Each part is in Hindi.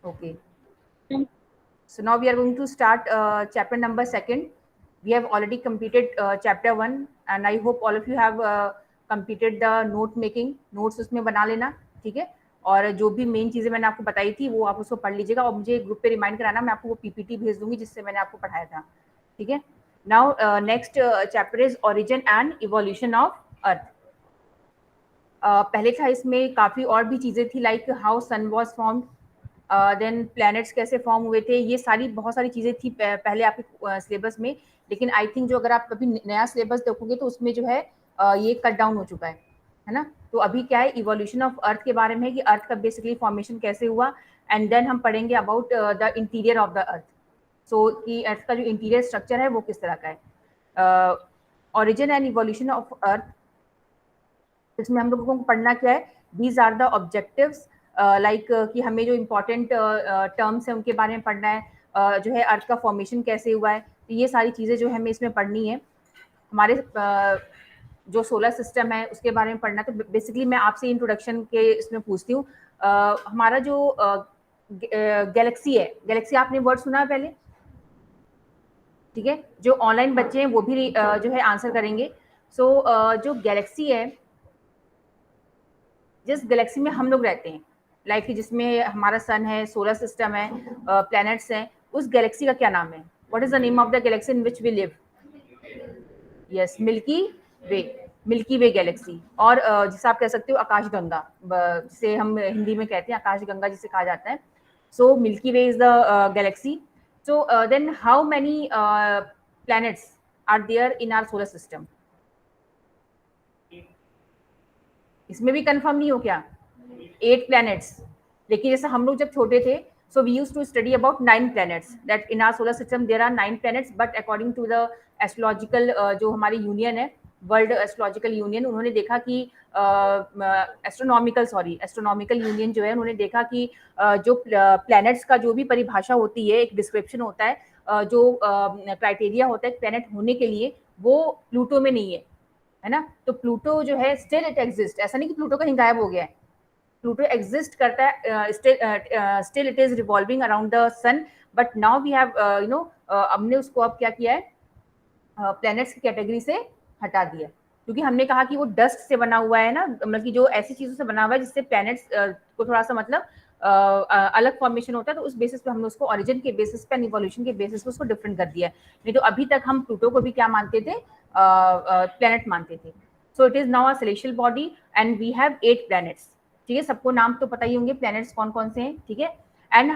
Okay. So now we are going to start chapter number 2. We have already completed chapter 1 and I hope all of you have completed the note making. Notes उसमें बना लेना, ठीक है? और जो भी मेन चीज़ें मैंने आपको बताई थी वो आप उसको पढ़ लीजिएगा और मुझे ग्रुप पे रिमाइंड कराना, मैं आपको वो पीपीटी भेज दूंगी जिससे मैंने आपको पढ़ाया था, ठीक है? Now next chapter is origin and evolution of earth. पहले था इसमें काफ़ी और भी चीज़ें थी, like how sun was formed, then planets कैसे फॉर्म हुए थे, ये सारी बहुत सारी चीज़ें थी पहले आपके सिलेबस में. लेकिन आई थिंक जो अगर आप कभी नया सिलेबस देखोगे तो उसमें जो है ये कट डाउन हो चुका है ना. तो अभी क्या है, इवोल्यूशन ऑफ अर्थ के बारे में है कि अर्थ का बेसिकली फॉर्मेशन कैसे हुआ, एंड देन हम पढ़ेंगे about the interior of the earth. So कि अर्थ का जो इंटीरियर स्ट्रक्चर है वो किस तरह का है. Origin and evolution of earth, इसमें हम लोगों को पढ़ना क्या है, these are the objectives, like कि हमें जो इम्पोर्टेंट टर्म्स हैं उनके बारे में पढ़ना है, जो है अर्थ का फॉर्मेशन कैसे हुआ है, तो ये सारी चीज़ें जो है हमें इसमें पढ़नी है. हमारे जो सोलर सिस्टम है उसके बारे में पढ़ना है. तो बेसिकली मैं आपसे इंट्रोडक्शन के इसमें पूछती हूँ, हमारा जो गैलेक्सी है, गैलेक्सी आपने वर्ड सुना है पहले, ठीक है? जो ऑनलाइन बच्चे हैं वो भी जो है आंसर करेंगे. सो जो गैलेक्सी है, जिस गैलेक्सी में हम लोग रहते हैं, लाइक जिसमें हमारा सन है, सोलर सिस्टम है, प्लैनेट्स हैं, उस गैलेक्सी का क्या नाम है? What is the name of the galaxy in which we live? Yes, Milky Way galaxy. और जिसे आप कह सकते हो आकाशगंगा, जिसे हम हिंदी में कहते हैं आकाशगंगा जिसे कहा जाता है. So milky way is the galaxy. So then how many planets are there in our solar system? इसमें भी कंफर्म नहीं हो क्या? 8 प्लैनेट्स. लेकिन जैसे हम लोग जब छोटे थे, so we used to study about 9 planets, that in our solar system there are 9 planets, but according to the astrological जो हमारी यूनियन है, वर्ल्ड एस्ट्रोलॉजिकल यूनियन, उन्होंने देखा कि एस्ट्रोनॉमिकल यूनियन जो है, उन्होंने देखा कि जो प्लैनेट्स का जो भी परिभाषा होती है, एक डिस्क्रिप्शन होता है, जो क्राइटेरिया होता है प्लैनेट होने के लिए, वो प्लूटो में नहीं है ना. तो प्लूटो जो है स्टिल इट एग्जिस्ट, ऐसा नहीं कि प्लूटो कहीं गायब हो गया है. प्लूटो एग्जिस्ट करता है, still it is revolving around the sun, but now we have हमने उसको अब क्या किया है, प्लैनेट्स की कैटेगरी से हटा दिया, क्योंकि हमने कहा कि वो डस्ट से बना हुआ है ना, मतलब कि जो ऐसी चीज़ों से बना हुआ है जिससे प्लैनेट्स को थोड़ा सा मतलब अलग फॉर्मेशन होता है, तो उस बेसिस पे हमने उसको ओरिजिन के बेसिस पे, इवोल्यूशन के बेसिस पे उसको डिफरेंट कर दिया है. नहीं तो अभी तक हम प्लूटो को भी क्या मानते थे, प्लैनेट मानते थे. So it is now a celestial body and we have 8 planets, ठीक है? सबको नाम तो पता ही होंगे प्लैनेट्स कौन कौन से हैं, ठीक है? एंड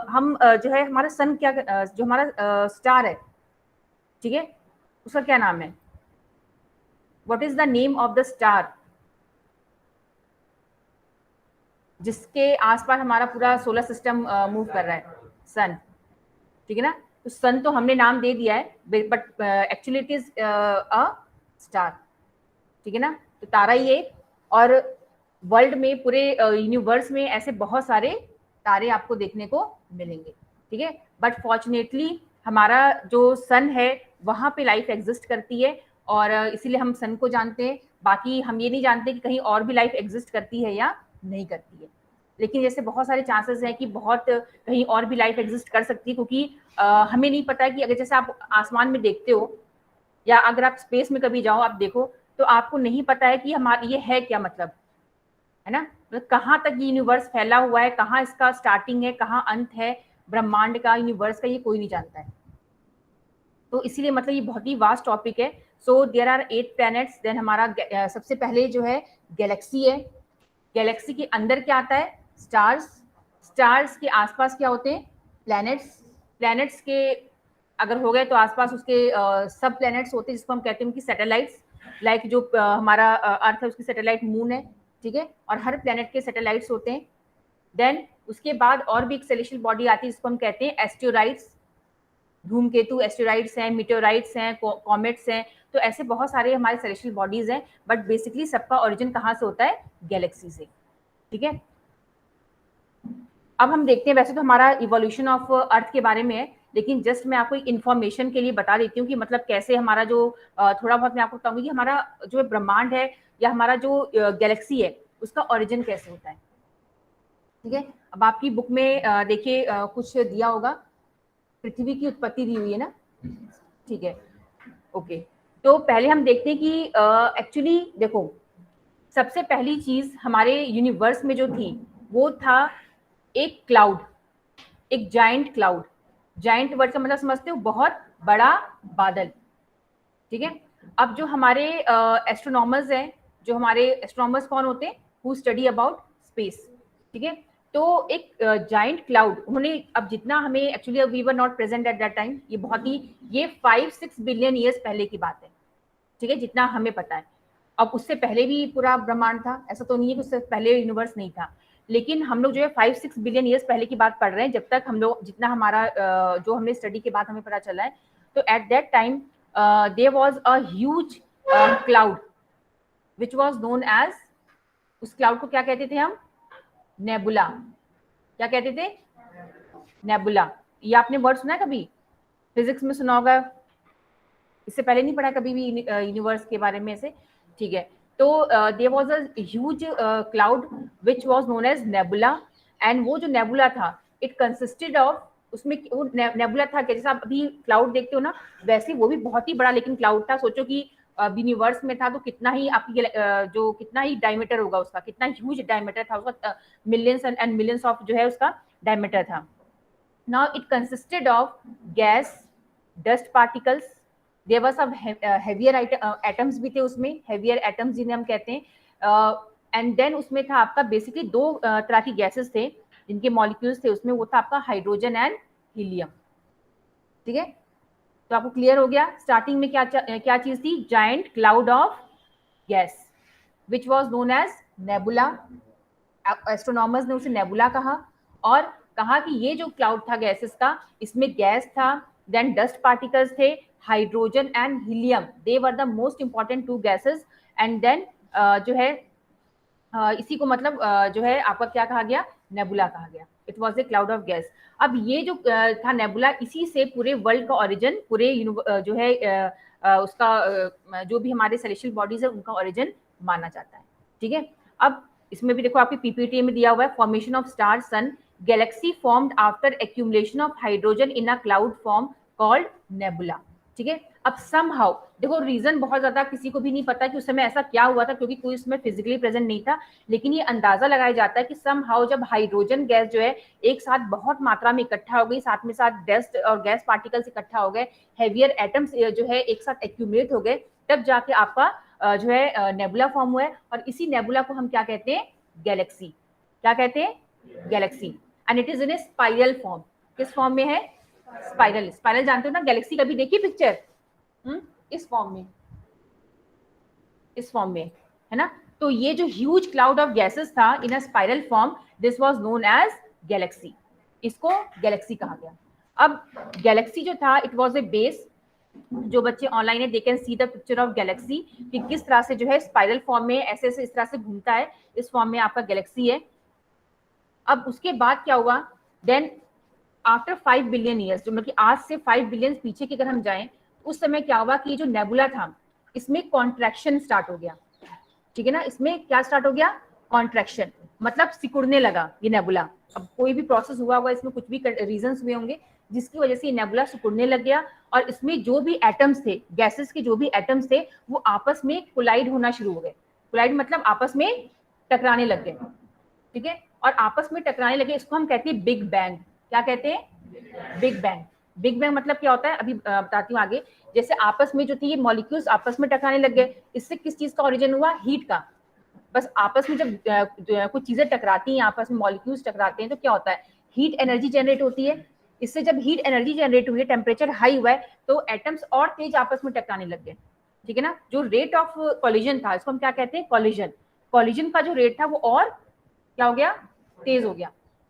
हम जो है हमारा सन क्या, जो हमारा स्टार है, ठीक है, उसका क्या नाम है? What is the name of the star जिसके आसपास हमारा पूरा सोलर सिस्टम मूव कर रहा है? सन, ठीक है ना. तो सन तो हमने नाम दे दिया है, but actually it is a star, ठीक है ना. तो तारा ही है, और वर्ल्ड में, पूरे यूनिवर्स में ऐसे बहुत सारे तारे आपको देखने को मिलेंगे, ठीक है. बट फॉर्चुनेटली हमारा जो सन है वहाँ पे लाइफ एग्जिस्ट करती है, और इसीलिए हम सन को जानते हैं. बाकी हम ये नहीं जानते कि कहीं और भी लाइफ एग्जिस्ट करती है या नहीं करती है. लेकिन जैसे बहुत सारे चांसेस हैं कि बहुत कहीं और भी लाइफ एग्जिस्ट कर सकती है, क्योंकि हमें नहीं पता है कि अगर जैसे आप आसमान में देखते हो या अगर आप स्पेस में कभी जाओ, आप देखो तो आपको नहीं पता है कि हमारा ये है क्या, मतलब, है ना, मतलब कहाँ तक ये यूनिवर्स फैला हुआ है, कहाँ इसका स्टार्टिंग है, कहाँ अंत है ब्रह्मांड का, यूनिवर्स का, ये कोई नहीं जानता है. तो इसीलिए मतलब ये बहुत ही वास्ट टॉपिक है. So there are 8 planets. Then हमारा सबसे पहले जो है गैलेक्सी है. गैलेक्सी के अंदर क्या आता है? स्टार्स. स्टार्स के आसपास क्या होते हैं? प्लैनेट्स. प्लैनेट्स के अगर हो गए तो आसपास उसके सब प्लैनेट्स होते हैं जिसको हम कहते हैं उनकी सैटेलाइट्स, लाइक जो हमारा अर्थ है उसकी सैटेलाइट मून है, ठीक है, और हर प्लैनेट के सैटेलाइट्स होते हैं. देन उसके बाद और भी एक सेलेस्टियल बॉडी आती है जिसको हम कहते हैं एस्टेरॉइड्स. धूमकेतु एस्टेरॉइड्स हैं, मीटेओराइट्स हैं, कॉमेट्स हैं. तो ऐसे बहुत सारे हमारे सेलेस्टियल बॉडीज हैं, बट बेसिकली सबका ओरिजिन कहाँ से होता है? गैलेक्सी से, ठीक है. अब हम देखते हैं, वैसे तो हमारा इवोल्यूशन ऑफ अर्थ के बारे में है, लेकिन जस्ट मैं आपको एक इन्फॉर्मेशन के लिए बता देती हूँ कि मतलब कैसे हमारा जो थोड़ा बहुत मैं आपको बताऊंगी कि हमारा जो ब्रह्मांड है या हमारा जो गैलेक्सी है उसका ओरिजिन कैसे होता है. ठीक है, अब आपकी बुक में देखिए कुछ दिया होगा, पृथ्वी की उत्पत्ति दी हुई है ना, ठीक है, ओके। तो पहले हम देखते हैं कि एक्चुअली देखो, सबसे पहली चीज हमारे यूनिवर्स में जो थी वो था एक क्लाउड, एक जाइंट क्लाउड। जाइंट वर्ड का मतलब समझते हो, बहुत बड़ा बादल, ठीक है। अब जो हमारे एस्ट्रोनॉमर्स हैं, जो हमारे एस्ट्रोनॉमर्स कौन होते हैं, हु स्टडी अबाउट स्पेस, ठीक है। तो एक जाइंट क्लाउड उन्होंने, अब जितना हमें actually we were not present at that time, ये बहुत ही, ये 5-6 बिलियन ईयर्स पहले की बात है, ठीक है, जितना हमें पता है। अब उससे पहले भी पूरा ब्रह्मांड था, ऐसा तो नहीं है कि उससे पहले यूनिवर्स नहीं था, लेकिन हम लोग जो है 5-6 बिलियन ईयर्स पहले की बात पढ़ रहे हैं, जब तक हम लोग, जितना हमारा जो हमने स्टडी के बाद हमें पता चला है। तो at that time there was a huge cloud which was known as, उस क्लाउड को क्या कहते थे हम, नेबुला। क्या कहते थे, नेबुला। ये आपने वर्ड सुना है कभी, फिजिक्स में सुना होगा, इससे पहले नहीं पढ़ा कभी भी यूनिवर्स के बारे में से, ठीक है। तो there was a huge cloud which was known as nebula, and वो जो नेबुला था, इट कंसिस्टेड ऑफ, उसमें वो नेबुला था कि जैसे आप अभी क्लाउड देखते हो ना, वैसे वो भी बहुत ही बड़ा लेकिन क्लाउड था। सोचो कि यूनिवर्स में था तो कितना ही आपकी जो कितना ही डायमीटर होगा उसका, कितना ह्यूज डायमीटर था उसका, मिलियंस एंड मिलियंस ऑफ जो है उसका डायमीटर था। Now it consisted of gas, dust particles, there were some heavier atoms भी थे उसमें, heavier atoms जिन्हें हम कहते हैं, एंड देन उसमें था आपका बेसिकली दो तरह की गैसेस थे जिनके मॉलिक्यूल्स थे उसमें, वो था आपका हाइड्रोजन एंड हीलियम, ठीक है। तो आपको क्लियर हो गया स्टार्टिंग में क्या चीज थी, giant cloud of gas which was known as nebula. Astronomers ने उसे नेबुला कहा, और कहा कि ये जो क्लाउड था गैसेस का, इसमें गैस था, देन डस्ट पार्टिकल्स थे, hydrogen and helium, they were the most important two gases. And then जो है इसी को मतलब जो है आपका क्या कहा गया, नेबुला कहा गया। It was a cloud of gas. अब ये जो था नेबुला, इसी से पूरे वर्ल्ड का ओरिजिन, पूरे जो है उसका जो भी हमारे सेलेस्टियल बॉडीज है उनका ओरिजिन माना जाता है, ठीक है। अब इसमें भी देखो आपके पीपीटी में दिया हुआ है, formation of star sun galaxy formed after accumulation of hydrogen in a cloud form called nebula, ठीक है। अब समहाउ देखो, रीजन बहुत ज्यादा किसी को भी नहीं पता कि उस समय ऐसा क्या हुआ था, क्योंकि कोई उसमें फिजिकली प्रेजेंट नहीं था, लेकिन ये अंदाजा लगाया जाता है कि समहाउ जब हाइड्रोजन गैस जो है एक साथ बहुत मात्रा में इकट्ठा हो गई, साथ में साथ डस्ट और गैस पार्टिकल्स इकट्ठा हो गए, हेवियर एटम्स जो है एक साथ एक्यूमुलेट हो गए, तब जाके आपका जो है नेबुला फॉर्म हुआ है। और इसी नेबुला को हम क्या कहते हैं, गैलेक्सी। क्या कहते हैं, Galaxy. And it is in A spiral form. किस फॉर्म में है, स्पाइरल। स्पाइरल जानते हो ना, गैलेक्सी कभी देखी पिक्चर, इस फॉर्म में, इस फॉर्म में, है ना। तो ये जो ह्यूज क्लाउड ऑफ गैसेस था in a spiral form, this was known as galaxy. इसको गैलेक्सी कहा गया। अब गैलेक्सी जो था, इट वाज ए बेस। जो बच्चे ऑनलाइन है they can see the picture of Galaxy, कि किस तरह से जो है स्पाइरल फॉर्म में ऐसे ऐसे इस तरह से घूमता है, इस फॉर्म में आपका गैलेक्सी है। अब उसके बाद क्या हुआ, देन आफ्टर 5 बिलियन ईयर्स, जो मतलब कि आज से 5 बिलियन पीछे की अगर हम जाएं, उस समय क्या हुआ कि जो नेबुला था इसमें कॉन्ट्रैक्शन स्टार्ट हो गया, ठीक है ना। इसमें क्या स्टार्ट हो गया, कॉन्ट्रैक्शन, मतलब सिकुड़ने लगा ये नेबुला। अब कोई भी प्रोसेस हुआ होगा, इसमें कुछ भी रीजंस हुए होंगे जिसकी वजह से ये नेबुला सिकुड़ने लग गया, और इसमें जो भी एटम्स थे, गैसेस के जो भी एटम्स थे, वो आपस में कोलाइड होना शुरू हो गए। कोलाइड मतलब आपस में टकराने लग गए, ठीक है। और आपस में टकराने लगे, इसको हम कहते हैं बिग बैंग। क्या कहते हैं, बिग बैंग। बिग बैंग मतलब क्या होता है, अभी बताती हूँ आगे। जैसे आपस में जो थी ये मॉलिक्यूल्स आपस में टकराने लग गए, इससे किस चीज का ओरिजिन हुआ, हीट का। बस आपस में जब कुछ चीजें टकराती हैं, आपस में मॉलिक्यूल्स टकराते हैं, तो क्या होता है, हीट एनर्जी जनरेट होती है। इससे जब हीट एनर्जी जनरेट हुई है, टेम्परेचर हाई हुआ है, तो एटम्स और तेज आपस में टकराने लग गए, ठीक है ना। जो रेट ऑफ कॉलिजन था, इसको हम क्या कहते हैं, कॉलिजन। कॉलिजन का जो रेट था वो और क्या हो गया, तेज हो गया,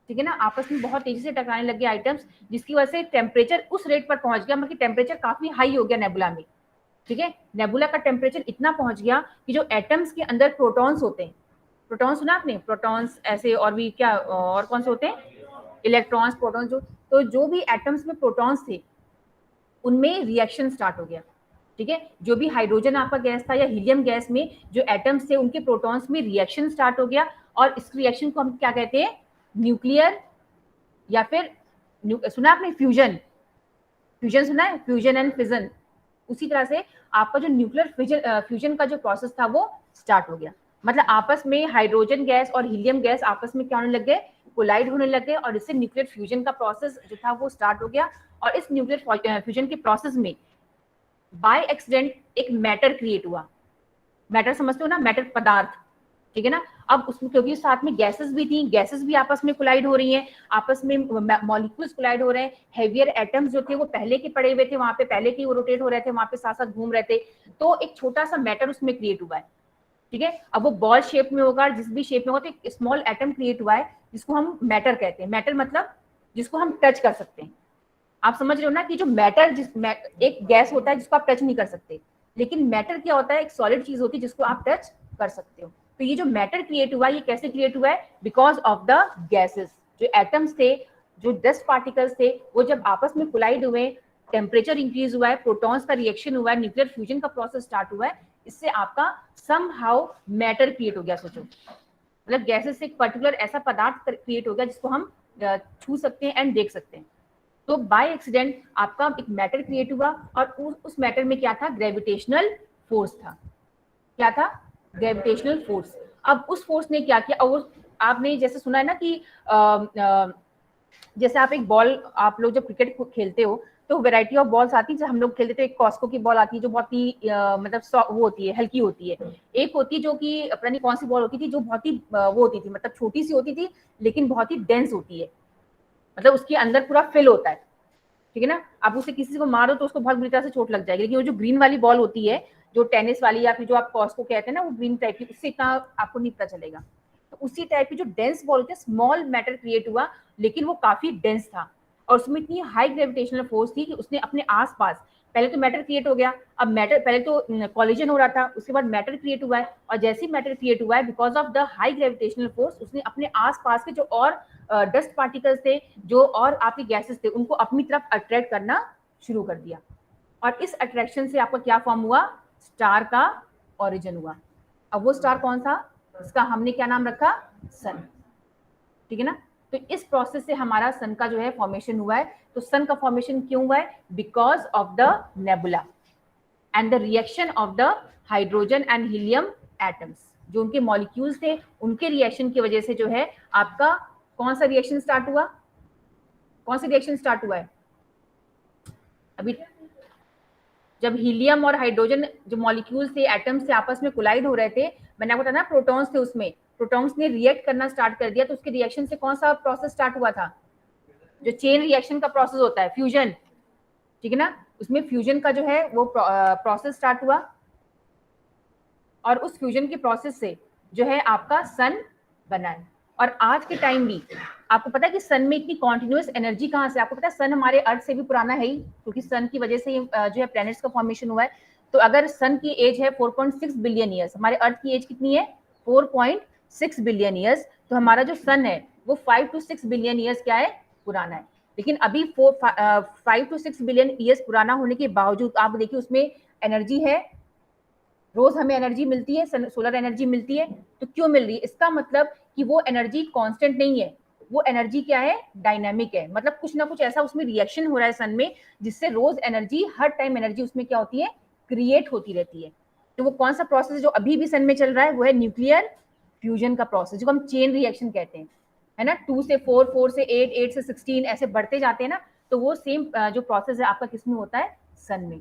ठीक है ना। आपस में बहुत तेजी से टकराने लग गए आइटम्स, जिसकी वजह से टेम्परेचर उस रेट पर पहुंच गया, मतलब टेम्परेचर काफी हाई हो गया नेबुला में, ठीक है। नेबुला का टेम्परेचर इतना पहुंच गया कि जो एटम्स के अंदर प्रोटॉन्स होते हैं, प्रोटॉन्स सुना आपने, प्रोटॉन्स ऐसे और भी क्या और कौन से होते हैं, इलेक्ट्रॉन्स, प्रोटॉन्स, जो तो जो भी एटम्स में प्रोटॉन्स थे उनमें रिएक्शन स्टार्ट हो गया, ठीक है। जो भी हाइड्रोजन आपका गैस था या हीलियम गैस में जो एटम्स थे उनके प्रोटॉन्स में रिएक्शन स्टार्ट हो गया, और इस रिएक्शन को हम क्या कहते हैं, न्यूक्लियर या फिर सुना आपने फ्यूजन, फ्यूजन सुना है, फ्यूजन एंड फिजन। उसी तरह से आपका जो न्यूक्लियर फ्यूजन का जो प्रोसेस था वो स्टार्ट हो गया। मतलब आपस में हाइड्रोजन गैस और हीलियम गैस आपस में क्या होने लग गए, कोलाइड होने लग गए, और इससे न्यूक्लियर फ्यूजन का प्रोसेस जो था वो स्टार्ट हो गया। और इस न्यूक्लियर फ्यूजन के प्रोसेस में बाय एक्सीडेंट एक मैटर क्रिएट हुआ। मैटर समझते हो ना, मैटर पदार्थ, ठीक है ना। अब उसमें क्योंकि साथ में गैसेस भी थी, गैसेस भी आपस में कोलाइड हो रही हैं, आपस में मॉलिक्यूल्स कोलाइड हो रहे हैं। हेवियर एटम्स जो थे वो पहले के पड़े हुए थे वहां पे, पहले के वो रोटेट हो रहे थे वहां पे, साथ साथ घूम रहे थे। तो एक छोटा सा मैटर उसमें क्रिएट हुआ है, ठीक है। अब वो बॉल शेप में होगा, जिस भी शेप में होगा, तो एक स्मॉल एटम क्रिएट हुआ है जिसको हम मैटर कहते हैं। मैटर मतलब जिसको हम टच कर सकते हैं। आप समझ रहे हो ना कि जो मैटर एक गैस होता है जिसको आप टच नहीं कर सकते, लेकिन मैटर क्या होता है, एक सॉलिड चीज होती है जिसको आप टच कर सकते हो। तो ये जो मैटर क्रिएट हुआ है, ये कैसे क्रिएट हुआ है, बिकॉज ऑफ द गैसेस। जो एटम्स थे, जो डस्ट पार्टिकल्स थे, वो जब आपस में कोलाइड हुए, टेम्परेचर इंक्रीज हुआ है, प्रोटॉन्स का रिएक्शन हुआ है, न्यूक्लियर फ्यूजन का प्रोसेस स्टार्ट हुआ है, इससे आपका समहाउ मैटर क्रिएट हो गया। सोचो, मतलब गैसेस से एक पर्टिकुलर ऐसा पदार्थ क्रिएट हो गया जिसको हम छू सकते हैं एंड देख सकते हैं। तो बाय एक्सीडेंट आपका एक मैटर क्रिएट हुआ, और उस मैटर में क्या था, ग्रेविटेशनल फोर्स था। क्या था, ग्रेविटेशनल फोर्स। अब उस फोर्स ने क्या किया, और आपने जैसे सुना है ना कि जैसे आप एक बॉल, आप लोग जब क्रिकेट खेलते हो तो वैरायटी ऑफ बॉल्स आती है। जब हम लोग खेलते थे, एक कॉस्को की बॉल आती है जो बहुत ही मतलब वो होती है, हल्की होती है। एक होती है जो कि पता नहीं कौन सी बॉल होती थी, जो बहुत ही वो होती थी, मतलब छोटी सी होती थी लेकिन बहुत ही डेंस होती है, मतलब उसके अंदर पूरा फिल होता है, ठीक है ना। आप उसे किसी को मारो तो उसको बहुत बुरी तरह से चोट लग जाएगी। लेकिन वो जो ग्रीन वाली बॉल होती है, जो टेनिस वाली या फिर जो आप कॉस्को कहते हैं ना, वो ग्रीन टाइप की, उससे इतना आपको नहीं पता चलेगा। तो उसी टाइप की जो डेंस बॉल होती है, स्मॉल मैटर क्रिएट हुआ, लेकिन वो काफी डेंस था, और उसमें इतनी हाई ग्रेविटेशनल फोर्स थी कि उसने अपने आसपास, पहले तो मैटर क्रिएट हो गया, अब मैटर पहले तो कॉलिजन हो रहा था, उसके बाद मैटर क्रिएट हुआ है, और जैसे ही मैटर क्रिएट हुआ है, because of the high gravitational force, उसने अपने आसपास के जो और डस्ट पार्टिकल्स थे, जो और आपके गैसेस थे, उनको अपनी तरफ अट्रैक्ट करना शुरू कर दिया। और इस अट्रैक्शन से आपका क्या फॉर्म हुआ, स्टार का ओरिजिन हुआ। अब वो स्टार कौन सा, इसका हमने क्या नाम रखा, सन, ठीक है ना। तो इस प्रोसेस से हमारा सन का जो है फॉर्मेशन हुआ है। तो सन का फॉर्मेशन क्यों हुआ है, because of the nebula and the reaction of the hydrogen and helium atoms. जो उनके मॉलिक्यूल्स थे, उनके रिएक्शन की वजह से जो है आपका कौन सा रिएक्शन स्टार्ट हुआ, कौन सा रिएक्शन स्टार्ट हुआ है अभी, जब हीलियम और हाइड्रोजन जो मॉलिक्यूल्स थे, एटम्स से आपस में कोलाइड हो रहे थे, मैंने आपको बताया ना प्रोटॉन्स थे, उसमें प्रोटॉन्स ने रिएक्ट करना स्टार्ट कर दिया, तो उसके रिएक्शन से कौन सा प्रोसेस स्टार्ट हुआ था, जो चेन रिएक्शन का प्रोसेस होता है, फ्यूजन, ठीक है ना। उसमें फ्यूजन का जो है वो प्रोसेस स्टार्ट हुआ, और उस फ्यूजन के प्रोसेस से जो है आपका सन बना है। और आज के टाइम भी आपको पता है कि सन में इतनी कॉन्टिन्यूस एनर्जी कहाँ से, आपको पता है सन हमारे अर्थ से भी पुराना है ही, क्योंकि सन की वजह से जो है प्लैनेट्स का फॉर्मेशन हुआ है। तो अगर सन की एज है 4.6 बिलियन ईयर्स, हमारे अर्थ की एज कितनी है, 4.6 बिलियन ईयर्स, तो हमारा जो सन है वो 5 to 6 बिलियन ईयर्स क्या है, पुराना है। लेकिन अभी 5 to 6 बिलियन ईयर्स पुराना होने के बावजूद आप देखिए उसमें एनर्जी है, रोज हमें एनर्जी मिलती है, सोलर एनर्जी मिलती है। तो क्यों मिल रही है, इसका मतलब कि वो एनर्जी कांस्टेंट नहीं है, वो एनर्जी क्या है, डायनामिक है। मतलब कुछ ना कुछ ऐसा उसमें रिएक्शन हो रहा है सन में, जिससे रोज एनर्जी, हर टाइम एनर्जी उसमें क्या होती है, क्रिएट होती रहती है। तो वो कौन सा प्रोसेस जो अभी भी सन में चल रहा है, वो है न्यूक्लियर फ्यूजन का प्रोसेस, जो हम चेन रिएक्शन कहते हैं, है ना। 2 से 4, 4 से 8, 8 से 16 ऐसे बढ़ते जाते हैं ना। तो वो सेम जो प्रोसेस है आपका किसमें होता है, सन में,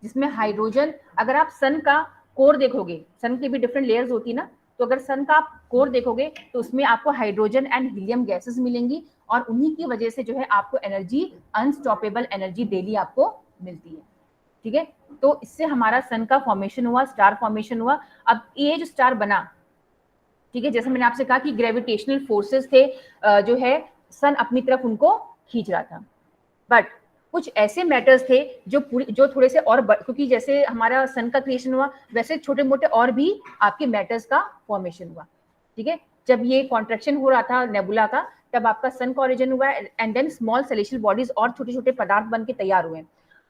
जिसमें हाइड्रोजन, अगर आप सन का कोर देखोगे, सन की भी डिफरेंट लेयर्स होती है ना, तो अगर सन का आप कोर देखोगे तो उसमें आपको हाइड्रोजन एंड हीलियम गैसेस मिलेंगी, और उन्हीं की वजह से जो है आपको एनर्जी, अनस्टॉपेबल एनर्जी डेली आपको मिलती है, ठीक है। तो इससे हमारा सन का फॉर्मेशन हुआ, स्टार फॉर्मेशन हुआ। अब ये जो स्टार बना, ठीक है, जैसे मैंने आपसे कहा कि ग्रेविटेशनल फोर्सेस थे, जो है सन अपनी तरफ उनको खींच रहा था। बट कुछ ऐसे मैटर्स थे जो थोड़े से और क्योंकि जैसे हमारा सन का क्रिएशन हुआ, वैसे छोटे मोटे और भी आपके मैटर्स का फॉर्मेशन हुआ, ठीक है। जब ये कॉन्ट्रैक्शन हो रहा था नेबुला का, तब आपका सन का ओरिजिन हुआ, and then small celestial bodies और छोटे छोटे पदार्थ बन के तैयार हुए।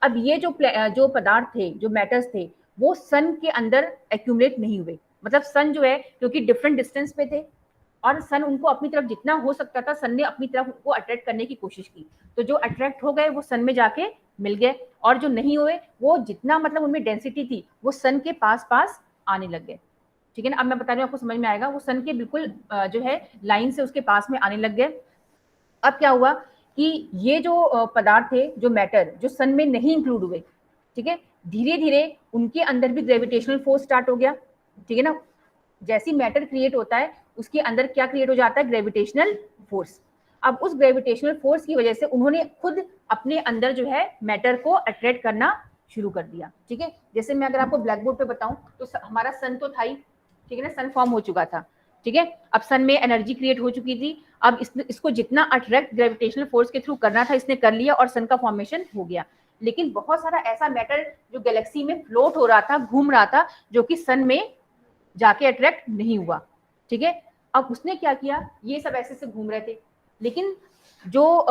अब ये जो पदार्थ थे, जो मैटर्स थे, वो सन के अंदर एक्यूमुलेट नहीं हुए। मतलब सन जो है, क्योंकि डिफरेंट डिस्टेंस पे थे, और सन उनको अपनी तरफ जितना हो सकता था सन ने अपनी तरफ उनको अट्रैक्ट करने की कोशिश की। तो जो अट्रैक्ट हो गए वो सन में जाके मिल गए, और जो नहीं हुए वो जितना मतलब उनमें डेंसिटी थी वो सन के पास पास आने लग गए। ठीक है ना, अब मैं बता रही हूँ आपको समझ में आएगा। वो सन के बिल्कुल जो है लाइन से उसके पास में आने लग गए। अब क्या हुआ कि ये जो पदार्थ थे, जो मैटर जो सन में नहीं इंक्लूड हुए, ठीक है, धीरे धीरे उनके अंदर भी ग्रेविटेशनल फोर्स स्टार्ट हो गया। ठीक है ना, जैसी मैटर क्रिएट होता है उसके अंदर क्या क्रिएट हो जाता है, ग्रेविटेशनल फोर्स। अब उस ग्रेविटेशनल फोर्स की वजह से उन्होंने खुद अपने अंदर जो है मैटर को अट्रैक्ट करना शुरू कर दिया। ठीक है, जैसे मैं अगर आपको ब्लैक बोर्ड पे बताऊं तो हमारा सन तो था ही, ठीक है ना, सन फॉर्म हो चुका था। ठीक है, अब सन में एनर्जी क्रिएट हो चुकी थी। अब इसको जितना अट्रैक्ट ग्रेविटेशनल फोर्स के थ्रू करना था इसने कर लिया और सन का फॉर्मेशन हो गया। लेकिन बहुत सारा ऐसा मैटर जो गैलेक्सी में फ्लोट हो रहा था, घूम रहा था, जो कि सन में जाके अट्रैक्ट नहीं हुआ। ठीक है, अब उसने क्या किया, ये सब ऐसे से घूम रहे थे, लेकिन जो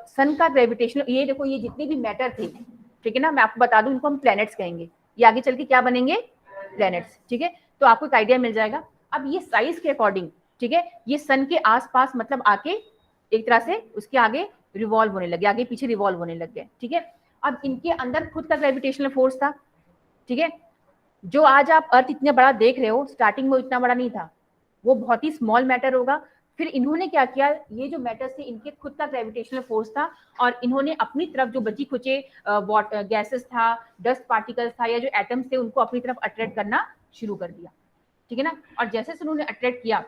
सन का ग्रेविटेशनल, ये देखो ये जितने भी मैटर थे, ठीक है ना, मैं आपको बता दूं इनको हम प्लैनेट्स कहेंगे। ये आगे चल के क्या बनेंगे, प्लैनेट्स। ठीक है, तो आपको एक आइडिया मिल जाएगा। अब ये साइज के अकॉर्डिंग, ठीक है, ये सन के आसपास मतलब आके एक तरह से उसके आगे रिवॉल्व होने लगे, आगे पीछे रिवॉल्व होने लग गए। ठीक है, अब इनके अंदर खुद का ग्रेविटेशनल फोर्स था। ठीक है, जो आज आप अर्थ इतना बड़ा देख रहे हो, स्टार्टिंग में इतना बड़ा नहीं था, वो बहुत ही स्मॉल मैटर होगा। फिर इन्होंने क्या किया, ये जो मैटर्स थे इनके खुद का ग्रेविटेशनल फोर्स था, और इन्होंने अपनी तरफ जो बची खुचे गैसेस था, डस्ट पार्टिकल्स था, या जो एटम्स थे उनको अपनी तरफ अट्रैक्ट करना शुरू कर दिया। ठीक है ना, और जैसे उन्होंने अट्रैक्ट किया,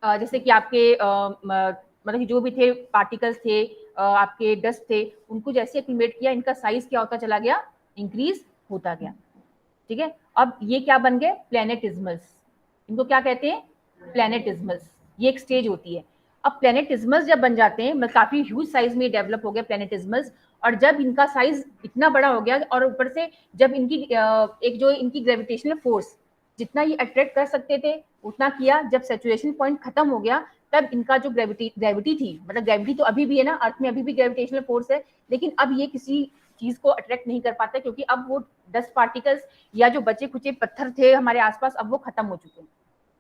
जैसे कि आपके मतलब कि जो भी थे पार्टिकल्स थे, आपके डस्ट थे, उनको जैसे एक्यूमुलेट किया, इनका साइज क्या होता चला गया, इंक्रीज होता गया। ठीक है, अब ये क्या बन गए, प्लैनेटिज्मल्स। इनको क्या कहते हैं, प्लैनेटिज्मल्स। ये एक स्टेज होती है। अब प्लैनेटिज्मल्स जब बन जाते हैं, मतलब काफी ह्यूज साइज में डेवलप हो गया प्लैनेटिज्मल्स, और जब इनका साइज इतना बड़ा हो गया और ऊपर से जब इनकी एक जो इनकी ग्रेविटेशनल फोर्स जितना ये अट्रैक्ट कर सकते थे उतना किया, जब सैचुरेशन पॉइंट खत्म हो गया तब इनका जो ग्रेविटी थी, मतलब ग्रेविटी तो अभी भी है ना, अर्थ में अभी भी ग्रेविटेशनल फोर्स है, लेकिन अब ये किसी चीज को अट्रैक्ट नहीं कर पाता, क्योंकि अब वो डस्ट पार्टिकल्स या जो बचे खुचे पत्थर थे हमारे आसपास अब वो खत्म हो चुके हैं।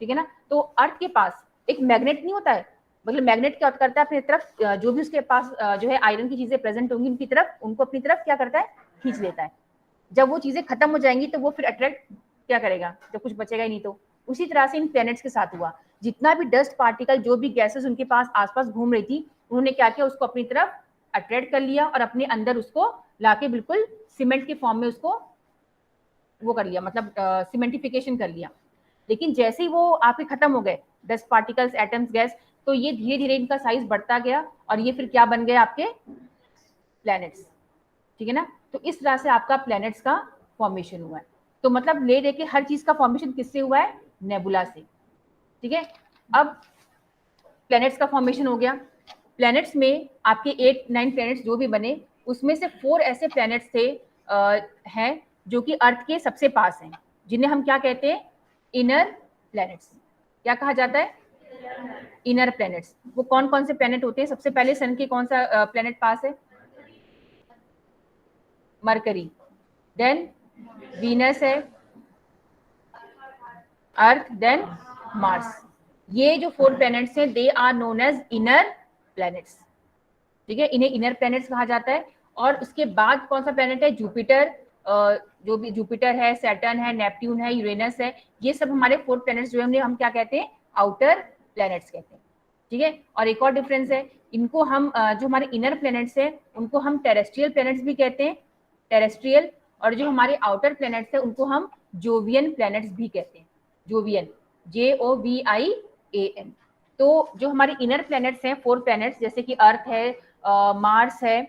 ठीक है ना, तो अर्थ के पास एक मैग्नेट नहीं होता है, मतलब मैग्नेट क्या करता है, अपनी तरफ जो भी उसके पास जो है आयरन की चीजें प्रेजेंट होंगी उनकी तरफ, उनको अपनी तरफ क्या करता है, खींच लेता है। जब वो चीजें खत्म हो जाएंगी तो वो फिर अट्रैक्ट क्या करेगा, जब कुछ बचेगा ही नहीं। तो उसी तरह से इन प्लैनेट्स के साथ हुआ, जितना भी डस्ट पार्टिकल जो भी गैसेस उनके पास आसपास घूम रही थी, उन्होंने क्या किया, उसको अपनी तरफ अट्रैक्ट कर लिया और अपने अंदर उसको लाके बिल्कुल सीमेंट के फॉर्म में उसको वो कर लिया, मतलब सीमेंटिफिकेशन कर लिया। लेकिन जैसे ही वो आपके खत्म हो गए डस्ट पार्टिकल्स, एटम्स, गैस, तो ये धीरे धीरे इनका साइज बढ़ता गया और ये फिर क्या बन गए, आपके प्लैनेट्स। ठीक है ना, तो इस तरह से आपका प्लैनेट्स का फॉर्मेशन हुआ है। तो मतलब ले दे के हर चीज का फॉर्मेशन किससे हुआ है, नेबुला से। ठीक है, अब प्लैनेट्स का फॉर्मेशन हो गया। प्लैनेट्स में आपके 8-9 प्लैनेट्स जो भी बने, उसमें से 4 ऐसे प्लैनेट्स थे हैं जो कि अर्थ के सबसे पास हैं, जिन्हें हम क्या कहते हैं, इनर प्लैनेट्स। क्या कहा जाता है, इनर प्लैनेट्स। वो कौन कौन से प्लैनेट होते हैं, सबसे पहले सन के कौन सा प्लैनेट पास है, मरकरी, देन वीनस है, अर्थ, देन मार्स। ये जो 4 प्लैनेट्स हैं they are known as inner planets. ठीक है, इन्हें इनर प्लैनेट्स कहा जाता है। और उसके बाद कौन सा प्लैनेट है, जुपिटर, जो भी जुपिटर है, सैटर्न है, नेपट्यून है, यूरेनस है, ये सब हमारे 4 प्लैनेट्स जो है हम क्या कहते हैं, आउटर प्लैनेट्स कहते हैं। ठीक है, और एक और डिफरेंस है, इनको हम जो हमारे इनर प्लैनेट्स हैं उनको हम टेरेस्ट्रियल प्लैनेट्स भी कहते हैं, टेरेस्ट्रियल। और जो हमारे आउटर प्लैनेट्स हैं उनको हम जोवियन प्लैनेट्स भी कहते हैं, जोवियन, JOVIAN। तो जो हमारे इनर प्लैनेट्स हैं 4 प्लैनेट्स, जैसे कि अर्थ है, मार्स है,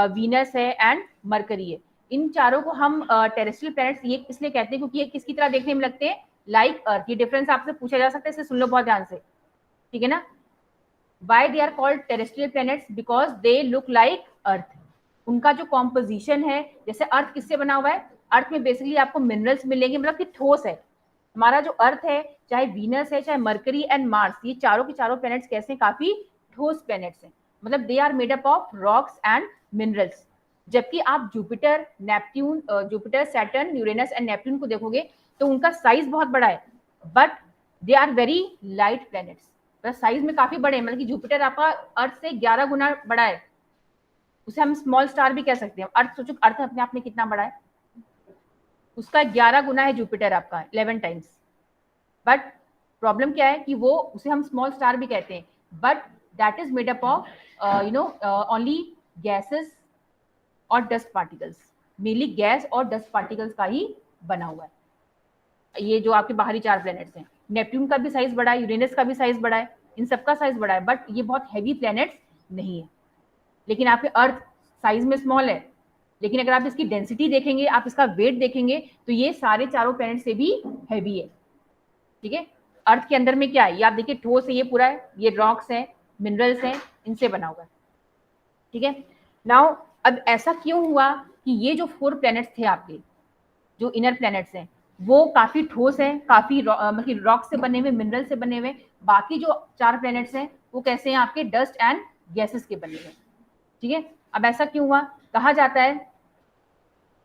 वीनस है एंड मरकरी है, इन चारों को हम टेरेस्ट्रियल प्लैनेट्स ये इसलिए कहते हैं क्योंकि ये किसकी तरह देखने में लगते हैं, लाइक अर्थ। ये डिफरेंस आपसे पूछा जा सकता है, इसे सुन लो बहुत ध्यान से। ठीक है ना, why they are called terrestrial planets, because they look like earth. उनका जो कॉम्पोजिशन है, जैसे अर्थ किससे बना हुआ है, अर्थ में बेसिकली आपको मिनरल्स मिलेंगे, मतलब कि ठोस है। हमारा जो अर्थ है, चाहे वीनस है, चाहे मरकरी एंड मार्स, ये चारों के चारों प्लैनेट्स कैसे, काफी ठोस प्लैनेट्स हैं, मतलब they are made up of rocks and minerals. जबकि आप Jupiter, Neptune, Jupiter, Saturn, Uranus and Neptune को देखोगे तो उनका साइज बहुत बड़ा है, but they are very light planets. बस साइज में काफी बड़े हैं, मतलब कि जुपिटर आपका अर्थ से 11 गुना बड़ा है, उसे हम स्मॉल स्टार भी कह सकते हैं। अर्थ सोचो, अर्थ अपने आप में कितना बड़ा है, उसका 11 गुना है जुपिटर आपका, 11 टाइम्स। बट प्रॉब्लम क्या है कि वो उसे हम स्मॉल स्टार भी कहते हैं, but that is made up of only gases और डस्ट पार्टिकल्स, मेनली गैस और डस्ट पार्टिकल्स का ही बना हुआ है ये जो आपके बाहरी 4 प्लैनेट्स हैं। नेपट्यून का भी साइज बड़ा है, यूरेनस का भी साइज बड़ा है, इन सबका साइज बड़ा है, बट ये बहुत हैवी प्लैनेट्स नहीं है। लेकिन आपके अर्थ साइज में स्मॉल है, लेकिन अगर आप इसकी डेंसिटी देखेंगे, आप इसका वेट देखेंगे, तो ये सारे चारों प्लैनेट से भी हैवी है। ठीक है, अर्थ के अंदर में क्या है, ये आप देखिए ठोस है, ये पूरा है, ये रॉक्स है, मिनरल्स हैं, इनसे बना हुआ है। ठीक है, नाउ अब ऐसा क्यों हुआ कि ये जो 4 प्लैनेट्स थे आपके, जो इनर प्लैनेट्स हैं, वो काफी ठोस हैं, काफी मतलब रॉक से बने हुए, मिनरल से बने हुए। बाकी जो 4 प्लैनेट्स हैं वो कैसे हैं, आपके डस्ट एंड गैसेस के बने हुए। ठीक है, अब ऐसा क्यों हुआ, कहा जाता है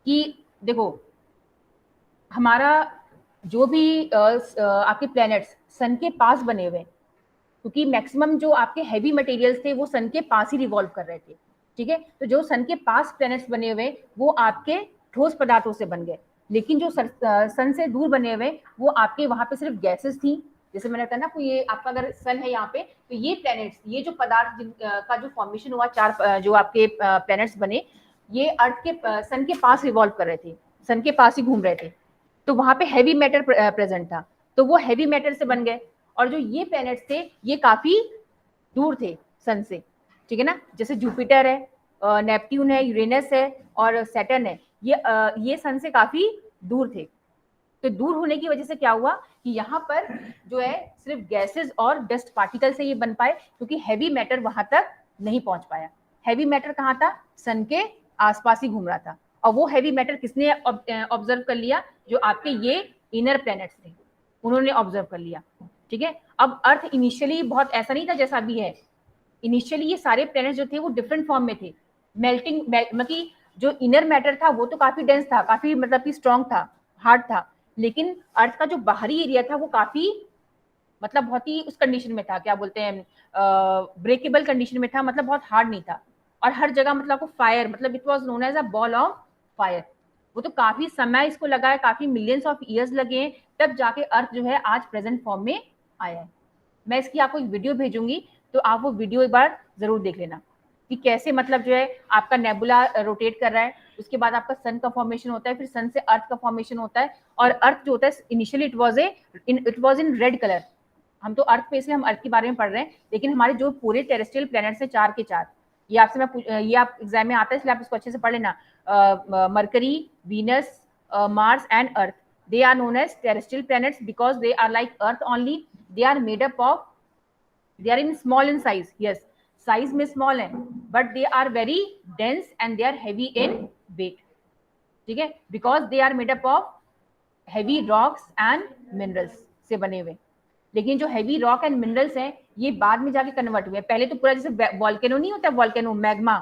कि देखो हमारा जो भी आपके प्लैनेट्स सन के पास बने हुए, क्योंकि मैक्सिमम जो आपके हैवी मटेरियल्स थे वो सन के पास ही रिवॉल्व कर रहे थे। ठीक है, तो जो सन के पास प्लैनेट्स बने हुए वो आपके ठोस पदार्थों से बन गए, लेकिन जो सन से दूर बने हुए वो आपके वहां पे सिर्फ गैसेस थी। जैसे मैंने कहा ना, कोई ये आपका अगर सन है यहाँ पे, तो ये प्लैनेट्स, ये जो पदार्थ का जो फॉर्मेशन हुआ, 4 जो आपके प्लैनेट्स बने, ये अर्थ के सन के पास रिवॉल्व कर रहे थे, सन के पास ही घूम रहे थे, तो वहां पे हैवी मैटर प्रेजेंट था, तो वो हैवी मैटर से बन गए। और जो ये प्लैनेट्स थे ये काफी दूर थे सन से। ठीक है ना, जैसे जुपिटर है, नेपट्यून है, यूरेनस है और सैटर्न है, ये सन से काफी दूर थे। तो दूर होने की वजह से क्या हुआ कि यहाँ पर जो है सिर्फ गैसेस और डस्ट पार्टिकल से ये बन पाए, क्योंकि हैवी मैटर वहां तक नहीं पहुंच पाया। हैवी मैटर कहाँ था, सन के आसपास ही घूम रहा था, और वो हैवी मैटर किसने ऑब्जर्व कर लिया, जो आपके ये इनर प्लैनेट्स थे, उन्होंने ऑब्जर्व कर लिया। ठीक है, अब अर्थ इनिशियली बहुत ऐसा नहीं था जैसा अभी है। इनिशियली ये सारे प्लैनेट्स जो थे वो डिफरेंट फॉर्म में थे, मेल्टिंग, मतलब जो इनर मैटर था वो तो काफी डेंस था, काफी मतलब कि स्ट्रॉन्ग था, हार्ड था, लेकिन अर्थ का जो बाहरी एरिया था वो काफी मतलब बहुत ही उस कंडीशन में था, क्या बोलते हैं, ब्रेकेबल कंडीशन में था, मतलब बहुत हार्ड नहीं था। और हर जगह मतलब आपको फायर, मतलब it was known as a ball of fire. वो तो काफी समय इसको लगा है, काफी मिलियंस ऑफ ईयर्स लगे हैं, तब जाके अर्थ जो है आज प्रेजेंट फॉर्म में आया है। मैं इसकी आपको एक वीडियो भेजूंगी, तो आप वो वीडियो एक बार जरूर देख लेना कि कैसे मतलब जो है आपका नेबुला रोटेट कर रहा है, उसके बाद आपका सन का फॉर्मेशन होता है, फिर सन से अर्थ का फॉर्मेशन होता है। और अर्थ जो होता है initially it was in red colour. हम तो अर्थ पे, इसलिए हम अर्थ के बारे में पढ़ रहे हैं, लेकिन हमारे जो पूरे टेरेस्ट्रियल प्लैनेट्स हैं 4 के 4, ये आपसे मैं ये आप एग्जाम में आता है, इसलिए आप इसको अच्छे से पढ़ लेना। Mercury, Venus, Mars and earth, they are known as terrestrial planets because they are like earth only. They are made up of, they are in small in size, yes, size में small है, but they are very dense and they are heavy in weight. ठीक है, because they are made up of heavy rocks and minerals से बने हुए। लेकिन जो हैवी रॉक एंड मिनरल्स हैं ये बाद में जाके कन्वर्ट हुए, पहले तो पूरा जैसे वॉल्केनो नहीं होता, वॉल्केनो मैग्मा,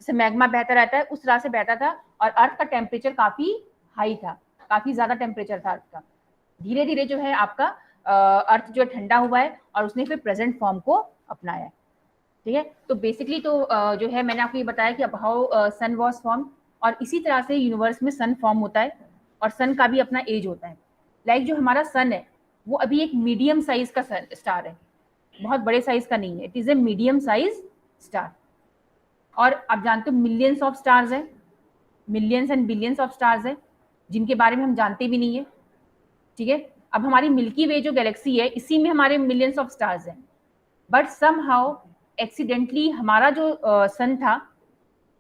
जैसे मैग्मा बहता रहता है उस तरह से बहता था, और अर्थ का टेम्परेचर काफी हाई था, काफी ज्यादा टेम्परेचर था अर्थ का। धीरे धीरे जो है आपका अर्थ जो ठंडा हुआ है और उसने फिर प्रेजेंट फॉर्म को अपनाया है। ठीक है, तो बेसिकली तो जो है मैंने आपको ये बताया कि हाउ सन वॉज फॉर्म, और इसी तरह से यूनिवर्स में सन फॉर्म होता है, और सन का भी अपना एज होता है। लाइक जो हमारा सन है वो अभी एक मीडियम साइज का स्टार है, बहुत बड़े साइज का नहीं है, it is a medium size star. और आप जानते हो मिलियंस ऑफ स्टार्स हैं, millions and billions of stars हैं जिनके बारे में हम जानते भी नहीं है। ठीक है, अब हमारी मिल्की वे जो गैलेक्सी है इसी में हमारे मिलियंस ऑफ स्टार्स हैं, बट सम हाउ एक्सीडेंटली हमारा जो सन था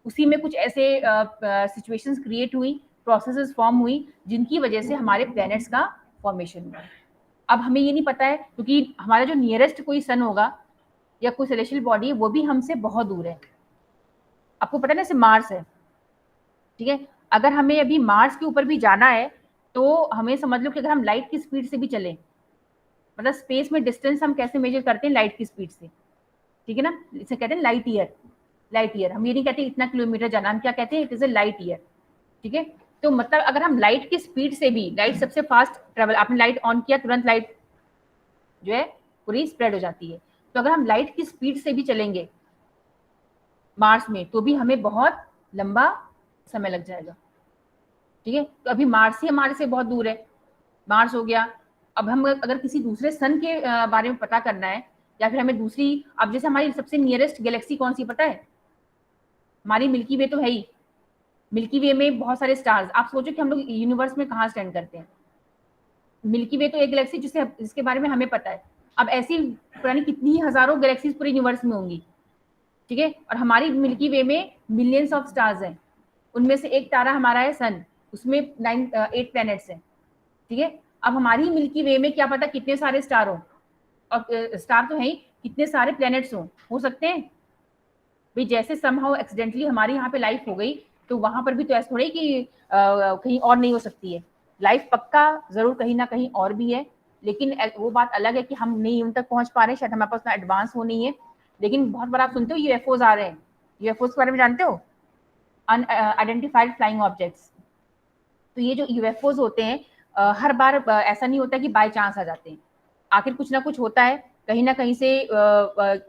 उसी में कुछ ऐसे सिचुएशंस क्रिएट हुई, प्रोसेसेस फॉर्म हुई, जिनकी वजह से हमारे प्लैनेट्स का फॉर्मेशन हुआ। अब हमें ये नहीं पता है, क्योंकि हमारा जो नियरेस्ट कोई सन होगा या कोई सेलेस्टियल बॉडी है वो भी हमसे बहुत दूर है। आपको पता है ना, जैसे मार्स है, ठीक है, अगर हमें अभी मार्स के ऊपर भी जाना है तो हमें समझ लो कि अगर हम लाइट की स्पीड से भी चलें, मतलब स्पेस में डिस्टेंस हम कैसे मेजर करते हैं, लाइट की स्पीड से। ठीक है ना, इसे कहते हैं लाइट ईयर। लाइट ईयर, हम ये नहीं कहते इतना किलोमीटर जाना, हम क्या कहते हैं, it is a light year. ठीक है, तो मतलब अगर हम लाइट की स्पीड से भी, लाइट सबसे फास्ट ट्रेवल, आपने लाइट ऑन किया तुरंत लाइट जो है पूरी स्प्रेड हो जाती है, तो अगर हम लाइट की स्पीड से भी चलेंगे मार्स में तो भी हमें बहुत लंबा समय लग जाएगा। ठीक है, तो अभी मार्स ही हमारे से बहुत दूर है, मार्स हो गया। अब हम अगर किसी दूसरे सन के बारे में पता करना है, या फिर हमें दूसरी, अब जैसे हमारी सबसे नियरेस्ट गैलेक्सी कौन सी पता है? हमारी मिल्की वे तो है ही। मिल्की वे में बहुत सारे स्टार्स, आप सोचो कि हम लोग यूनिवर्स में कहाँ स्टैंड करते हैं। मिल्की वे तो एक गैलेक्सी जिसके बारे में हमें पता है। अब ऐसी पता नहीं कितनी हजारों गैलेक्सीज पूरे यूनिवर्स में होंगी। ठीक है, और हमारी मिल्की वे में मिलियंस ऑफ स्टार्स हैं। उनमें से एक तारा हमारा है सन, उसमें 8 प्लैनेट्स हैं। ठीक है, अब हमारी मिल्की वे में क्या पता कितने सारे स्टार हो, और स्टार तो है ही, कितने सारे प्लैनेट्स हो सकते हैं भाई। जैसे समहाउ एक्सीडेंटली हमारी यहाँ पे लाइफ हो गई, तो वहां पर भी तो ऐसा थोड़ी कि कहीं और नहीं हो सकती है। लाइफ पक्का जरूर कहीं ना कहीं और भी है, लेकिन वो बात अलग है कि हम नहीं उन तक पहुंच पा रहे हैं, शायद हमारे पास उतना एडवांस हो नहीं है। लेकिन बहुत बार आप सुनते हो यूएफओज आ रहे हैं। यूएफओज के बारे में जानते हो? Unidentified flying objects. तो ये जो यूएफओज होते हैं, हर बार ऐसा नहीं होता कि बाय चांस आ जाते हैं। आखिर कुछ ना कुछ होता है, कहीं ना कहीं से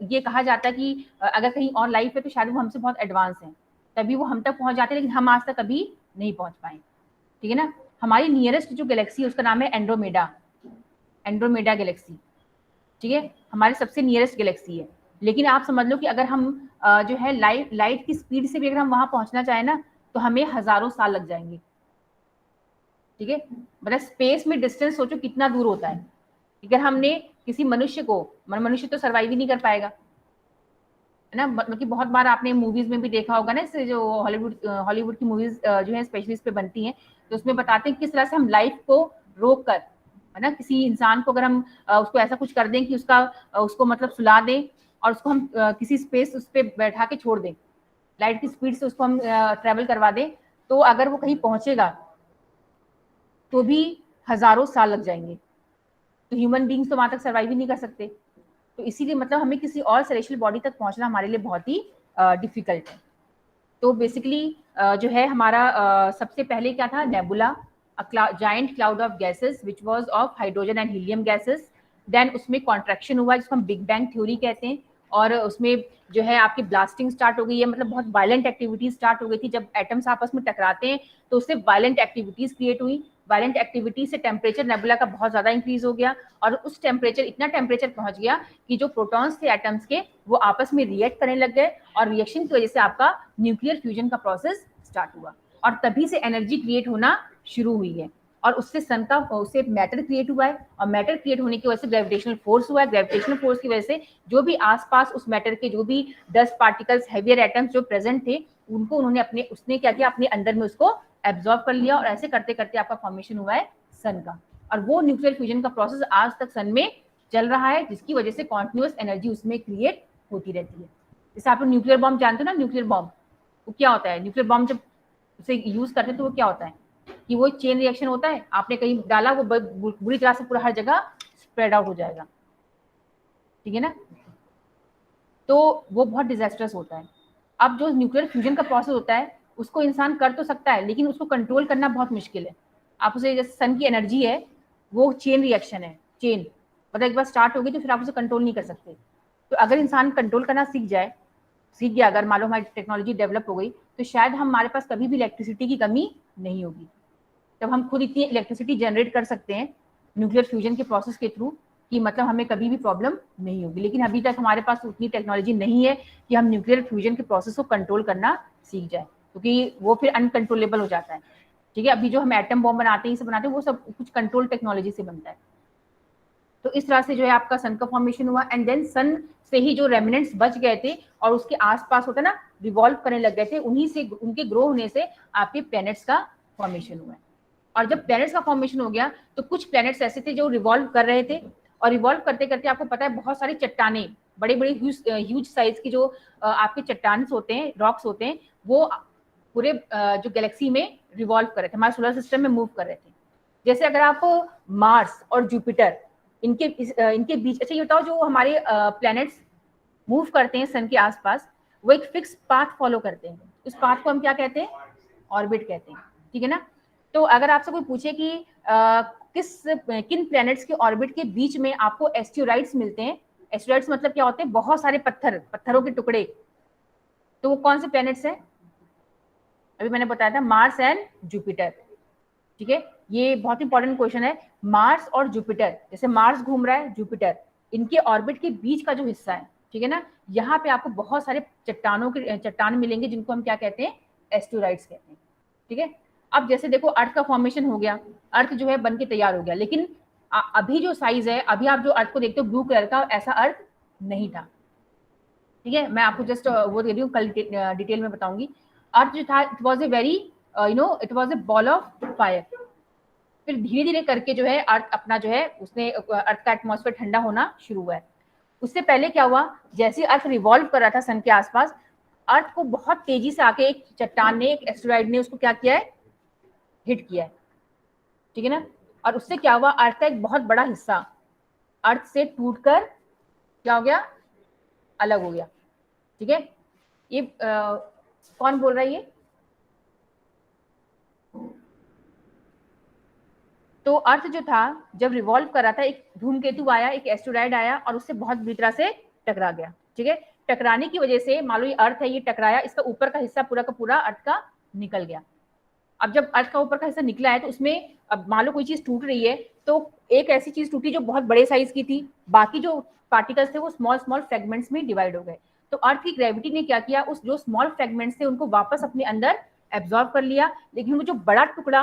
ये कहा जाता है कि अगर कहीं और लाइफ है तो शायद वो हमसे बहुत एडवांस है, तभी वो हम तक पहुंच जाते हैं, लेकिन हम आज तक कभी नहीं पहुंच पाए। ठीक है ना। हमारी नियरेस्ट जो गैलेक्सी है उसका नाम है एंड्रोमेडा। एंड्रोमेडा गैलेक्सी, ठीक है, हमारे सबसे नियरेस्ट गैलेक्सी है। लेकिन आप समझ लो कि अगर हम जो है लाइट की स्पीड से भी अगर हम वहां पहुंचना चाहें ना, तो हमें हजारों साल लग जाएंगे। ठीक है, मतलब स्पेस में डिस्टेंस सोचो कितना दूर होता है। अगर हमने किसी मनुष्य को, मनुष्य तो सर्वाइव ही नहीं कर पाएगा, है ना। मतलब कि बहुत बार आपने मूवीज में भी देखा होगा ना, इससे जो हॉलीवुड की मूवीज जो है स्पेशली इस पे बनती हैं, तो उसमें बताते हैं किस तरह से हम लाइफ को रोक कर, है ना, किसी इंसान को अगर हम उसको ऐसा कुछ कर दें कि उसको मतलब सुला दें, और उसको हम किसी स्पेस उस पर बैठा के छोड़ दें, लाइट की स्पीड से उसको हम ट्रेवल करवा दें, तो अगर वो कहीं पहुंचेगा तो भी हजारों साल लग जाएंगे। तो ह्यूमन बींग्स तो वहां तक सर्वाइव ही नहीं कर सकते। तो इसीलिए मतलब हमें किसी और सेलेशियल बॉडी तक पहुंचना हमारे लिए बहुत ही डिफिकल्ट है। तो बेसिकली जो है हमारा सबसे पहले क्या था, nebula, giant cloud of gases which was of hydrogen and helium gases. Then उसमें कॉन्ट्रैक्शन हुआ जिसको हम बिग बैंग थ्योरी कहते हैं, और उसमें जो है आपकी ब्लास्टिंग स्टार्ट हो गई है, मतलब बहुत वायलेंट एक्टिविटीज स्टार्ट हो गई थी। जब एटम्स आपस में टकराते हैं तो उससे वायलेंट एक्टिविटीज क्रिएट हुई। वायलेंट एक्टिविटी से टेम्परेचर नेबुला का बहुत ज्यादा इंक्रीज हो गया, और उस टेम्परेचर, इतना टेम्परेचर पहुंच गया कि जो प्रोटॉन्स थे एटम्स के, वो आपस में रिएक्ट करने लग गए, और रिएक्शन की वजह से आपका न्यूक्लियर फ्यूजन का प्रोसेस स्टार्ट हुआ, और तभी से एनर्जी क्रिएट होना शुरू हुई है। और उससे उससे मैटर क्रिएट हुआ है, और मैटर क्रिएट होने की वजह से ग्रेविटेशनल फोर्स हुआ है। ग्रेविटेशनल फोर्स की वजह से जो भी आसपास उस मैटर के जो भी डस्ट पार्टिकल्स, हेवियर एटम्स जो प्रेजेंट थे, उनको उन्होंने उसने क्या किया, अपने अंदर में उसको एब्जॉर्ब कर लिया, और ऐसे करते करते आपका फॉर्मेशन हुआ है सन का। और वो न्यूक्लियर फ्यूजन का प्रोसेस आज तक सन में चल रहा है, जिसकी वजह से कॉन्टिन्यूअस एनर्जी उसमें क्रिएट होती रहती है। जैसे आप न्यूक्लियर बॉम्ब जानते हो ना, न्यूक्लियर बॉम्ब वो क्या होता है? न्यूक्लियर बॉम्ब जब उसे यूज करते हैं तो वो क्या होता है कि वो चेन रिएक्शन होता है, आपने कहीं डाला, वो बुरी तरह से पूरा हर जगह स्प्रेड आउट हो जाएगा। ठीक है ना, तो वो बहुत डिजास्टर्स होता है। अब जो न्यूक्लियर फ्यूजन का प्रोसेस होता है उसको इंसान कर तो सकता है, लेकिन उसको कंट्रोल करना बहुत मुश्किल है। आप उसे, जैसे सन की एनर्जी है, वो चेन रिएक्शन है, चेन, मतलब एक बार स्टार्ट होगी तो फिर आप उसे कंट्रोल नहीं कर सकते। तो अगर इंसान कंट्रोल करना सीख गया, अगर मान लो हमारी टेक्नोलॉजी डेवलप हो गई, तो शायद हमारे पास कभी भी इलेक्ट्रिसिटी की कमी नहीं होगी। तब हम खुद इतनी इलेक्ट्रिसिटी जनरेट कर सकते हैं न्यूक्लियर फ्यूजन के प्रोसेस के थ्रू, कि मतलब हमें कभी भी प्रॉब्लम नहीं होगी। लेकिन अभी तक हमारे पास उतनी टेक्नोलॉजी नहीं है कि हम न्यूक्लियर फ्यूजन के प्रोसेस को कंट्रोल करना सीख जाए, क्योंकि वो फिर अनकंट्रोलेबल हो जाता है। ठीक है, अभी जो हम एटम बॉम्ब बनाते हैं, ये सब बनाते हैं, वो सब कुछ कंट्रोल टेक्नोलॉजी से बनता है। तो इस तरह से जो है आपका सन का फॉर्मेशन हुआ, एंड देन सन से ही जो रेमिनेंट्स बच गए थे और उसके आसपास होता है ना, रिवॉल्व करने लग गए थे, उन्हीं से, उनके ग्रो होने से आपके प्लैनेट्स का फॉर्मेशन हुआ है। और जब प्लैनेट्स का फॉर्मेशन हो गया तो कुछ प्लैनेट्स ऐसे थे जो रिवॉल्व कर रहे थे, और रिवॉल्व करते करते आपको पता है बहुत सारी चट्टाने, बड़े बड़े ह्यूज साइज की जो आपके चट्टान होते हैं, रॉक्स होते हैं, वो पूरे जो गैलेक्सी में रिवॉल्व कर रहे थे, हमारे सोलर सिस्टम में मूव कर रहे थे। जैसे अगर आप मार्स और जुपिटर, इनके बीच, अच्छा ये बताओ, जो हमारे प्लैनेट्स मूव करते हैं सन के आसपास, वो एक फिक्स पाथ फॉलो करते हैं, उस पाथ को हम क्या कहते हैं? ऑर्बिट कहते हैं। ठीक है ना। तो अगर आपसे कोई पूछे कि किन प्लैनेट्स के ऑर्बिट के बीच में आपको एस्टेरॉइड्स मिलते हैं, एस्टेरॉइड्स मतलब क्या होते हैं, बहुत सारे पत्थरों के टुकड़े। तो वो कौन से प्लैनेट्स हैं, अभी मैंने बताया था मार्स एंड जुपिटर। ठीक है, ये बहुत इंपॉर्टेंट क्वेश्चन है। मार्स और जुपिटर, जैसे मार्स घूम रहा है, जुपिटर, इनके ऑर्बिट के बीच का जो हिस्सा है, ठीक है ना, यहाँ पे आपको बहुत सारे चट्टान मिलेंगे जिनको हम क्या कहते हैं, एस्टेरॉइड्स कहते हैं। ठीक है, अब जैसे देखो अर्थ का फॉर्मेशन हो गया, अर्थ जो है बन के तैयार हो गया, लेकिन अभी जो साइज है, अभी आप जो अर्थ को देखते हो ब्लू कलर का, ऐसा अर्थ नहीं था। ठीक है, मैं आपको जस्ट वो दे रही हूँ, कल डिटेल में बताऊंगी। अर्थ जो था, it was a very it was a ball of fire. फिर धीरे धीरे करके जो है अर्थ अपना जो है उसने अर्थ का एटमॉस्फेयर ठंडा होना शुरू हुआ है। उससे पहले क्या हुआ, जैसे अर्थ रिवॉल्व कर रहा था सन के आसपास, अर्थ को बहुत तेजी से आके एक चट्टान ने, एक एस्टेरॉइड ने उसको क्या किया है, हिट किया है। ठीक है ना, और उससे क्या हुआ, अर्थ का एक बहुत बड़ा हिस्सा अर्थ से टूटकर क्या हो गया, अलग हो गया। ठीक है, ये कौन बोल रहा है ये, तो अर्थ जो था जब रिवॉल्व कर रहा था, एक धूमकेतु आया, एक एस्टेरॉइड आया और उससे बहुत बुरी तरह से टकरा गया। ठीक है, टकराने की वजह से मान लो ये अर्थ है, ये टकराया, इसका ऊपर का हिस्सा पूरा का पूरा अर्थ का निकल गया। अब जब अर्थ का ऊपर का हिस्सा निकला है तो उसमें अब मान लो कोई चीज टूट रही है, तो एक ऐसी चीज टूटी जो बहुत बड़े साइज की थी, बाकी जो पार्टिकल्स थे वो स्मॉल स्मॉल फ्रेगमेंट्स में डिवाइड हो गए। तो अर्थ की ग्रेविटी ने क्या किया, उस जो स्मॉल फ्रेगमेंट्स थे उनको वापस अपने अंदर एब्जॉर्ब कर लिया, लेकिन वो जो बड़ा टुकड़ा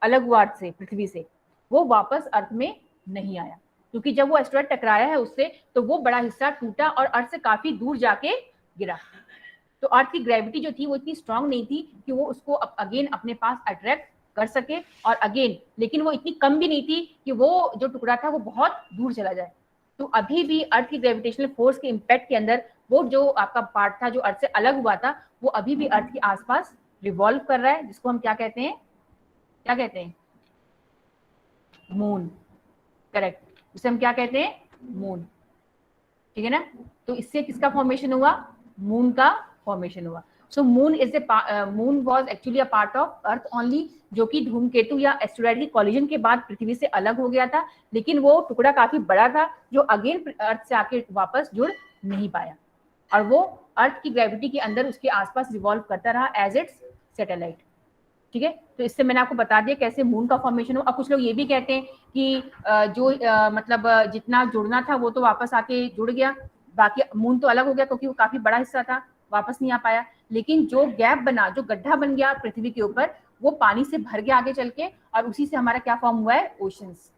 अलग हुआ अर्थ से, पृथ्वी से, वो वापस अर्थ में नहीं आया, क्योंकि जब वो एस्टेरॉइड टकराया है उससे, तो वो बड़ा हिस्सा टूटा और अर्थ से काफी दूर जाके गिरा। तो अर्थ की ग्रेविटी जो थी वो इतनी स्ट्रांग नहीं थी कि वो उसको अगेन अपने पास अट्रैक्ट कर सके, और अगेन लेकिन वो इतनी कम भी नहीं थी कि वो जो टुकड़ा था वो बहुत दूर चला जाए। तो अभी भी अर्थ की ग्रेविटेशनल फोर्स के इम्पैक्ट के अंदर वो जो आपका पार्ट था जो अर्थ से अलग हुआ था, वो अभी भी अर्थ के आसपास रिवॉल्व कर रहा है, जिसको हम क्या कहते हैं, क्या कहते हैं, मून। करेक्ट, उसे हम क्या कहते हैं, मून। ठीक है ना, तो इससे किसका फॉर्मेशन हुआ, मून का फॉर्मेशन हुआ। So moon is a moon was actually a part of earth only, जो कि धूमकेतु या एस्टेरॉइड की कॉलिजन के बाद पृथ्वी से अलग हो गया था, लेकिन वो टुकड़ा काफी बड़ा था जो अगेन अर्थ से आके वापस जुड़ नहीं पाया, और वो अर्थ की ग्रेविटी के अंदर उसके आसपास रिवॉल्व करता रहा एज इट्स सैटेलाइट। ठीक है, तो इससे मैंने आपको बता दिया कैसे मून का फॉर्मेशन हो। अब कुछ लोग ये भी कहते हैं कि मतलब जितना जुड़ना था वो तो वापस आके जुड़ गया, बाकी मून तो अलग हो गया क्योंकि वो काफी बड़ा हिस्सा था, वापस नहीं आ पाया, लेकिन जो गैप बना, जो गड्ढा बन गया पृथ्वी के ऊपर, वो पानी से भर गया आगे चल के, और उसी से हमारा क्या फॉर्म हुआ है, ओशंस।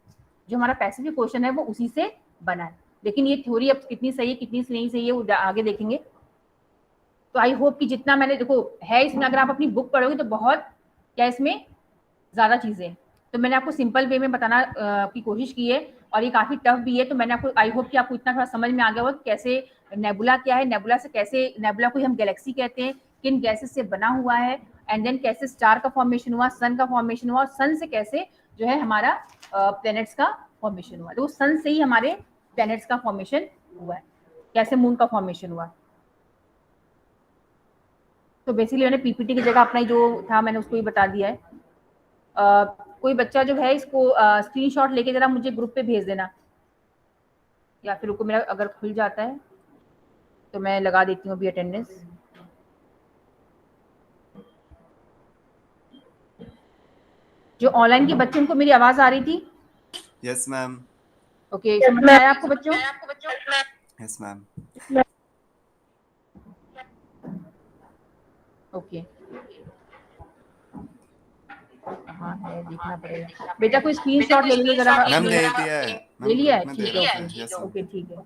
जो हमारा पैसिफिक ओशन है वो उसी से बना है। लेकिन ये थ्योरी अब कितनी सही है कितनी नहीं सही है वो आगे देखेंगे। तो आई होप कि जितना मैंने, देखो है इसमें, अगर आप अपनी बुक पढ़ोगे तो बहुत क्या इसमें ज्यादा चीजें, तो मैंने आपको सिंपल वे में बताना की कोशिश की है, और ये काफी टफ भी है। तो मैंने आपको, आई होप कि आपको इतना थोड़ा समझ में आ गया होगा कैसे नेबुला क्या है, नेबुला से कैसे, नेबुला को हम गैलेक्सी कहते हैं, किन गैसेस से बना हुआ है, एंड देन कैसे स्टार का फॉर्मेशन हुआ, सन का फॉर्मेशन हुआ, और सन से कैसे जो है हमारा प्लैनेट्स का फॉर्मेशन हुआ। तो सन से ही हमारे प्लैनेट्स का फॉर्मेशन हुआ है, कैसे मून का फॉर्मेशन हुआ। तो बेसिकली मैंने पीपीटी की जगह अपना जो था मैंने उसको ही बता दिया है। कोई बच्चा जो है इसको स्क्रीनशॉट लेके जरा मुझे ग्रुप पे भेज देना, या फिर रुको मेरा अगर खुल जाता है तो मैं लगा देती हूँ अभी अटेंडेंस। जो ऑनलाइन के बच्चे, उनको मेरी आवाज आ रही थी? Yes ma'am. ओके, समझ में आया आपको बच्चों? Yes ma'am. ओके, हाँ है, देखना पड़ेगा। बेटा कोई स्क्रीनशॉट ले लो जरा। मैम ले लिया है। ले लिया है, ठीक है, ओके ठीक है।